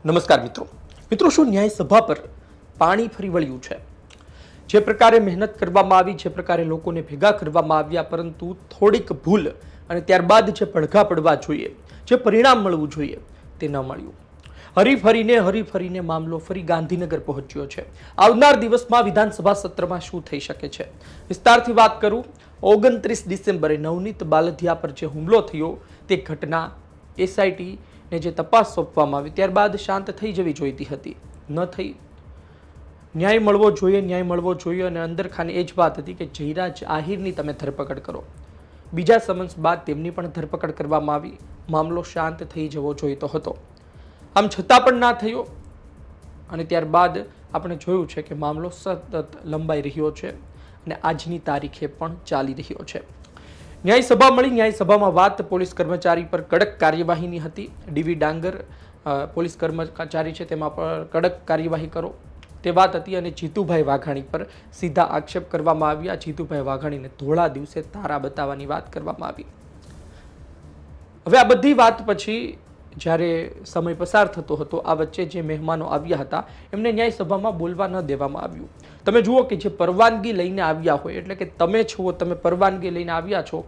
નમસ્કાર મિત્રો શું ન્યાય સભા પર પાણી ફરી વળ્યું છે? જે પ્રકારે મહેનત કરવામાં આવી, જે પ્રકારે લોકોને ભેગા કરવામાં આવ્યા, પરંતુ થોડીક ભૂલ અને ત્યારબાદ જે પડઘા પડવા જોઈએ, જે પરિણામ મળવું જોઈએ તે ન મળ્યું. હરીફરીને મામલો ફરી ગાંધીનગર પહોંચ્યો છે. આવનાર દિવસમાં વિધાનસભા સત્રમાં શું થઈ શકે છે, વિસ્તારથી વાત કરું. 29 ડિસેમ્બરે નવનીત બાલધિયા પર જે હુમલો થયો તે ઘટના એસઆઈટી ને જે તપાસ સોંપવામાં આવી ત્યારબાદ શાંત થઈ જવી જોઈતી હતી, ન થઈ. ન્યાય મળવો જોઈએ અને અંદર ખાને એ જ વાત હતી કે જયરાજ આહિરની તમે ધરપકડ કરો. બીજા સમન્સ બાદ તેમની પણ ધરપકડ કરવામાં આવી. મામલો શાંત થઈ જવો જોઈતો હતો, આમ છતાં પણ ના થયો. અને ત્યારબાદ આપણે જોયું છે કે મામલો સતત લંબાઈ રહ્યો છે અને આજની તારીખે પણ ચાલી રહ્યો છે. ન્યાય સભા મળી. ન્યાય સભામાં વાત પોલીસ કર્મચારી પર કડક કાર્યવાહીની હતી. ડીવી ડાંગર પોલીસ કર્મચારી છે તેમાં પર કડક કાર્યવાહી કરો તે વાત હતી. અને જીતુભાઈ વાઘાણી પર સીધા આક્ષેપ કરવામાં આવ્યા. જીતુભાઈ વાઘાણીને ધોળા દિવસે તારા બતાવવાની વાત કરવામાં આવી. હવે આ બધી વાત પછી જ્યારે સમય પસાર થતો હતો, આ વચ્ચે જે મહેમાનો આવ્યા હતા એમને ન્યાય સભામાં બોલવા ન દેવામાં આવ્યું. તમે જુઓ કે જે પરવાનગી લઈને આવ્યા હોય, એટલે કે તમે પરવાનગી લઈને આવ્યા છો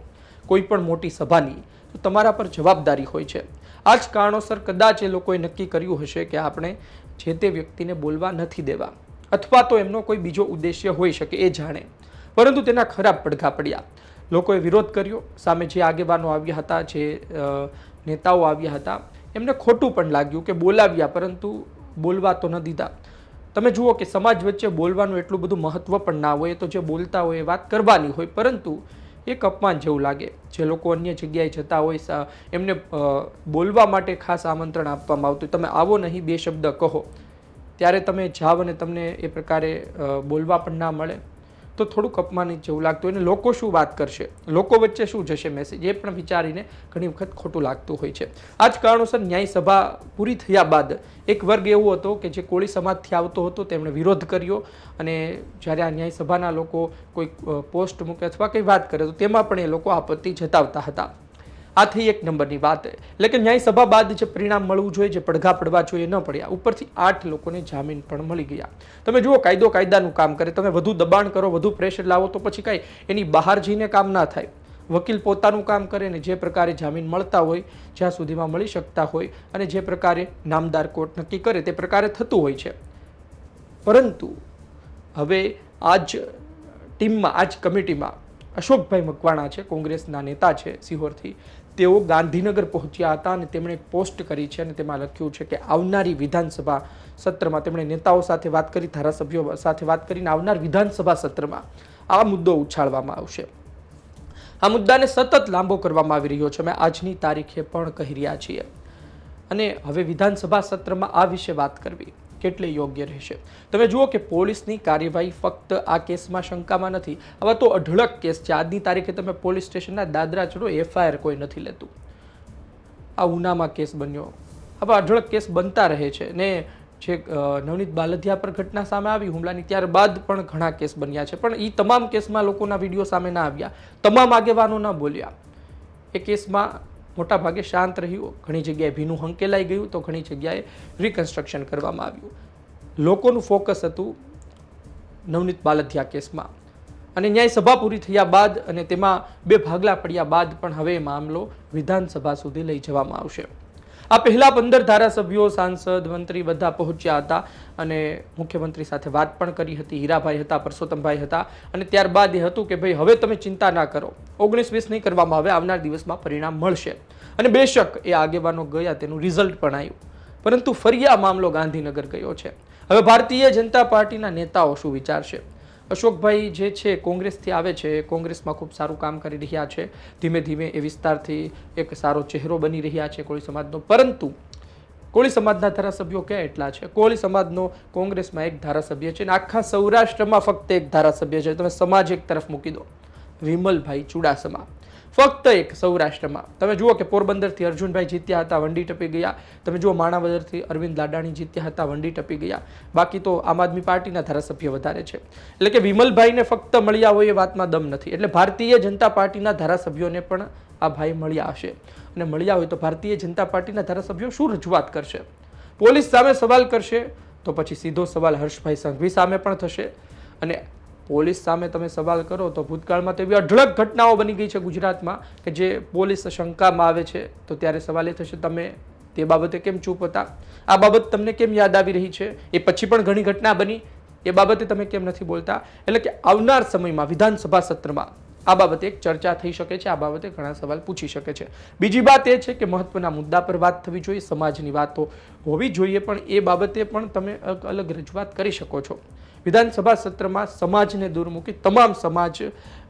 કોઈ પણ મોટી સભાની, તો તમારા પર જવાબદારી હોય છે. આ જ કારણોસર કદાચ એ લોકોએ નક્કી કર્યું હશે કે આપણે જે તે વ્યક્તિને બોલવા નથી દેવા, અથવા તો એમનો કોઈ બીજો ઉદ્દેશ્ય હોઈ શકે, એ જાણે. પરંતુ તેના ખરાબ પડઘા પડ્યા. લોકોએ વિરોધ કર્યો. સામે જે આગેવાનો આવ્યા હતા, જે નેતાઓ આવ્યા હતા, એમને ખોટું પણ લાગ્યું કે બોલાવ્યા પરંતુ બોલવા તો ન દીધા. તમે જુઓ કે સમાજ વચ્ચે બોલવાનું એટલું બધું મહત્વ પણ ના હોય, તો જે બોલતા હોય એ વાત કરવાની હોય, પરંતુ એક અપમાન જેવું લાગે. જે લોકો અન્ય જગ્યાએ જતા હોય એમને બોલવા માટે ખાસ આમંત્રણ આપવામાં આવતું, તમે આવો નહીં, બે શબ્દ કહો, ત્યારે તમે જાઓ અને તમને એ પ્રકારે બોલવા પણ ના મળે, તો થોડુંક અપમાનિત જેવું લાગતું હોય. અને લોકો શું વાત કરશે, લોકો વચ્ચે શું જશે મેસેજ, એ પણ વિચારીને ઘણી વખત ખોટું લાગતું હોય છે. આ જ કારણોસર ન્યાય સભા પૂરી થયા બાદ એક વર્ગ એવો હતો કે જે કોળી સમાજથી આવતો હતો, તેમણે વિરોધ કર્યો. અને જ્યારે આ ન્યાય સભાના લોકો કોઈ પોસ્ટ મૂકે અથવા કંઈ વાત કરે તો તેમાં પણ એ લોકો આપત્તિ જતાવતા હતા. આ થઈ એક નંબરની વાત. એટલે કે ન્યાય સભા બાદ જે પરિણામ મળવું જોઈએ, જે પડઘા પડવા જોઈએ, ન પડ્યા. ઉપરથી 8 લોકોને જામીન પણ મળી ગયા. તમે જુઓ, કાયદો કાયદાનું કામ કરે. તમે વધુ દબાણ કરો, વધુ પ્રેશર લાવો તો પછી કાંઈ એની બહાર જઈને કામ ના થાય. વકીલ પોતાનું કામ કરે ને જે પ્રકારે જામીન મળતા હોય, જ્યાં સુધીમાં મળી શકતા હોય, અને જે પ્રકારે નામદાર કોર્ટ નક્કી કરે તે પ્રકારે થતું હોય છે. પરંતુ હવે આ જ ટીમમાં, આ જ કમિટીમાં અશોકભાઈ મકવાણા છે, કોંગ્રેસના નેતા છે સિહોરથી, તેઓ ગાંધીનગર પહોંચ્યા હતા અને તેમણે પોસ્ટ કરી છે અને તેમાં લખ્યું છે કે આવનારી વિધાનસભા સત્રમાં તેમણે નેતાઓ સાથે વાત કરી, ધારાસભ્યો સાથે વાત કરીને આવનાર વિધાનસભા સત્રમાં આ મુદ્દો ઉછાળવામાં આવશે. આ મુદ્દાને સતત લાંબો કરવામાં આવી રહ્યો છે. અમે આજની તારીખે પણ કહી રહ્યા છીએ. અને હવે વિધાનસભા સત્રમાં આ વિશે વાત કરવી કેટલી યોગ્ય રહેશે. તમે જુઓ કે પોલીસની કાર્યવાહી ફક્ત આ કેસમાં શંકામાં નથી. આવા તો અઢળક કેસ છે. આજની તારીખે તમે પોલીસ સ્ટેશનના દાદરા ચડો, FIR કોઈ નથી લેતું. આ ઉનામાં કેસ બન્યો, આવા અઢળક કેસ બનતા રહે છે. ને જે નવનીત બાલધિયા પર ઘટના સામે આવી હુમલાની, ત્યારબાદ પણ ઘણા કેસ બન્યા છે. પણ એ તમામ કેસમાં લોકોના વિડીયો સામે ના આવ્યા, તમામ આગેવાનો ના બોલ્યા. એ કેસમાં મોટા ભાગે શાંત રહ્યું. ઘણી જગ્યાએ ભીનું હંકેલાઈ ગયું, તો ઘણી જગ્યાએ રિકન્સ્ટ્રક્શન કરવામાં આવ્યું. લોકોનું ફોકસ હતું નવનીત બાલધિયા કેસમાં. અને ન્યાય સભા પૂરી થયા બાદ અને તેમાં 2 ભાગલા પડ્યા બાદ પણ હવે મામલો વિધાનસભા સુધી લઈ જવામાં આવશે. આ પહેલા 15 ધારાસભ્યો, સાંસદ, મંત્રી બધા પહોંચ્યા હતા અને મુખ્યમંત્રી સાથે વાત પણ કરી હતી. હીરાભાઈ હતા, પરસોત્તમભાઈ હતા. અને ત્યારબાદ એ હતું કે ભાઈ હવે તમે ચિંતા ના કરો, 19-20 નહીં કરવામાં આવે, આવનાર દિવસમાં પરિણામ મળશે. અને બેશક એ આગેવાનો ગયા, તેનું રિઝલ્ટ પણ આવ્યું. પરંતુ ફરી આ મામલો ગાંધીનગર ગયો છે. હવે ભારતીય જનતા પાર્ટીના નેતાઓ શું વિચારશે? અશોકભાઈ જે છે કોંગ્રેસથી આવે છે, કોંગ્રેસમાં ખૂબ સારું કામ કરી રહ્યા છે. ધીમે ધીમે એ વિસ્તારથી એક સારો ચહેરો બની રહ્યા છે કોળી સમાજનો. પરંતુ કોળી સમાજના ધારાસભ્યો ક્યાં એટલા છે? કોળી સમાજનો કોંગ્રેસમાં એક ધારાસભ્ય છે અને આખા સૌરાષ્ટ્રમાં ફક્ત એક ધારાસભ્ય છે. તમે સમાજ એક તરફ મૂકી દો, વિમલભાઈ ચુડાસમા, ફક્ત એક સૌરાષ્ટ્રમાં. તમે જુઓ કે પોરબંદરથી અર્જુનભાઈ જીત્યા હતા, વંડી ટપી ગયા. તમે જુઓ માણાવદરથી અરવિંદ લાડાણી જીત્યા હતા, વંડી ટપી ગયા. બાકી તો આમ આદમી પાર્ટીના ધારાસભ્ય વધારે છે. એટલે કે વિમલભાઈને ફક્ત મળ્યા હોય એ વાતમાં દમ નથી. એટલે ભારતીય જનતા પાર્ટીના ધારાસભ્યોને પણ આ ભાઈ મળ્યા હશે. અને મળ્યા હોય તો ભારતીય જનતા પાર્ટીના ધારાસભ્યો શું રજૂઆત કરશે? પોલીસ સામે સવાલ કરશે તો પછી સીધો સવાલ હર્ષભાઈ સંઘવી સામે પણ થશે. અને પોલીસ સામે તમે સવાલ કરો તો ભૂતકાળમાં તો એવી અઢળક ઘટનાઓ બની ગઈ છે ગુજરાતમાં કે જે પોલીસ શંકામાં આવે છે તો ત્યારે સવાલ એ થશે તમે તે બાબતે કેમ ચૂપ હતા, આ બાબત તમને કેમ યાદ આવી રહી છે, એ પછી પણ ઘણી ઘટના બની એ બાબતે તમે કેમ નથી બોલતા. એટલે કે આવનાર સમયમાં વિધાનસભા સત્રમાં આ બાબતે એક ચર્ચા થઈ શકે છે, આ બાબતે ઘણા સવાલ પૂછી શકે છે. બીજી વાત એ છે કે મહત્વના મુદ્દા પર વાત થવી જોઈએ, સમાજની વાતો હોવી જોઈએ, પણ એ બાબતે પણ તમે અલગ રજૂઆત કરી શકો છો. વિધાનસભા સત્રમાં સમાજને દૂર મૂકી તમામ સમાજ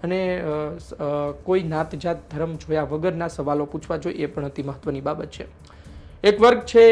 અને કોઈ નાત જાત ધર્મ જોયા વગરના સવાલો પૂછવા જોઈએ, એ પણ અતિ મહત્વની બાબત છે. એક વર્ગ છે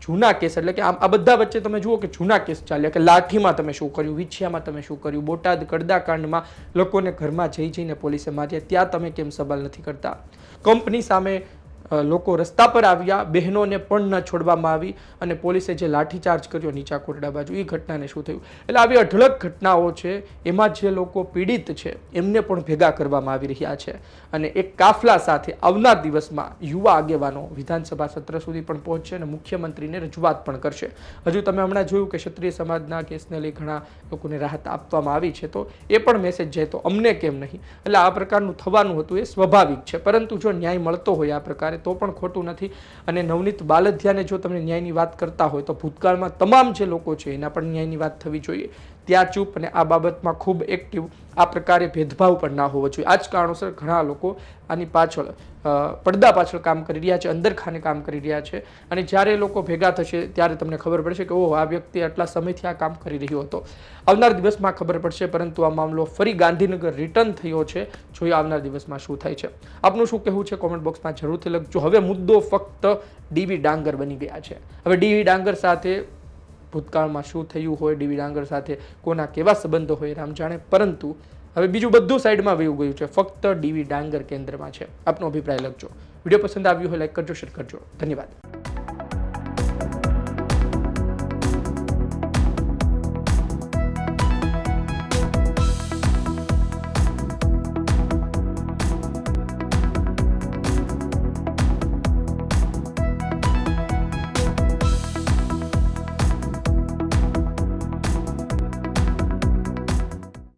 જૂના કેસ, એટલે કે આ બધા વચ્ચે તમે જુઓ કે જૂના કેસ ચાલ્યા કે લાઠીમાં તમે શું કર્યું, વિછિયામાં તમે શું કર્યું, બોટાદ કડદાકાંડમાં લોકોને ઘરમાં જઈને પોલીસે માર્યા, ત્યાં તમે કેમ સવાલ નથી કરતા. કંપની સામે લોકો રસ્તા પર આવ્યા, બહેનોને પણ ન છોડવામાં આવી અને પોલીસે જે લાઠીચાર્જ કર્યો નીચા કોટડા બાજુ, એ ઘટનાને શું થયું. એટલે આવી અઢળક ઘટનાઓ છે, એમાં જે લોકો પીડિત છે એમને પણ ભેગા કરવામાં આવી રહ્યા છે અને એક કાફલા સાથે આવનાર દિવસમાં યુવા આગેવાનો વિધાનસભા સત્ર સુધી પણ પહોંચશે અને મુખ્યમંત્રીને રજૂઆત પણ કરશે. હજુ તમે હમણાં જોયું કે ક્ષત્રિય સમાજના કેસને લઈ ઘણા લોકોને રાહત આપવામાં આવી છે, તો એ પણ મેસેજ જાય તો અમને કેમ નહીં. એટલે આ પ્રકારનું થવાનું હતું એ સ્વાભાવિક છે, પરંતુ જો ન્યાય મળતો હોય આ પ્રકારે તો પણ ખોટું નથી. અને નવનીત બાલદિયાને જો તમે ન્યાયની વાત કરતા હોય તો ભૂતકાળમાં તમામ જે લોકો છે એના પણ ન્યાયની વાત થવી જોઈએ. ત્યાં ચૂપ અને આ બાબતમાં ખૂબ એક્ટિવ, આ પ્રકારે ભેદભાવ પણ ના હોવો જોઈએ. આ જ કારણોસર ઘણા લોકો આની પાછળ પડદા પાછળ કામ કરી રહ્યા છે, અંદરખાને કામ કરી રહ્યા છે અને જ્યારે લોકો ભેગા થશે ત્યારે તમને ખબર પડશે કે ઓહ, આ વ્યક્તિ આટલા સમયથી આ કામ કરી રહ્યો હતો. આવનાર દિવસમાં ખબર પડશે, પરંતુ આ મામલો ફરી ગાંધીનગર રિટર્ન થયો છે. જોઈએ આવનાર દિવસમાં શું થાય છે. આપનું શું કહેવું છે કોમેન્ટ બોક્સમાં જરૂરથી લખજો. હવે મુદ્દો ફક્ત ડીવી ડાંગર બની ગયા છે. હવે ડીવી ડાંગર સાથે ભૂતકાળમાં શું થયું હોય, ડીવી ડાંગર સાથે કોના કેવા સંબંધો હોય રામ જાણે, પરંતુ હવે બીજું બધું સાઈડમાં વયું ગયું છે, ફક્ત ડીવી ડાંગર કેન્દ્રમાં છે. આપનો અભિપ્રાય લખજો. વિડીયો પસંદ આવ્યો હોય લાઈક કરજો, શેર કરજો. ધન્યવાદ.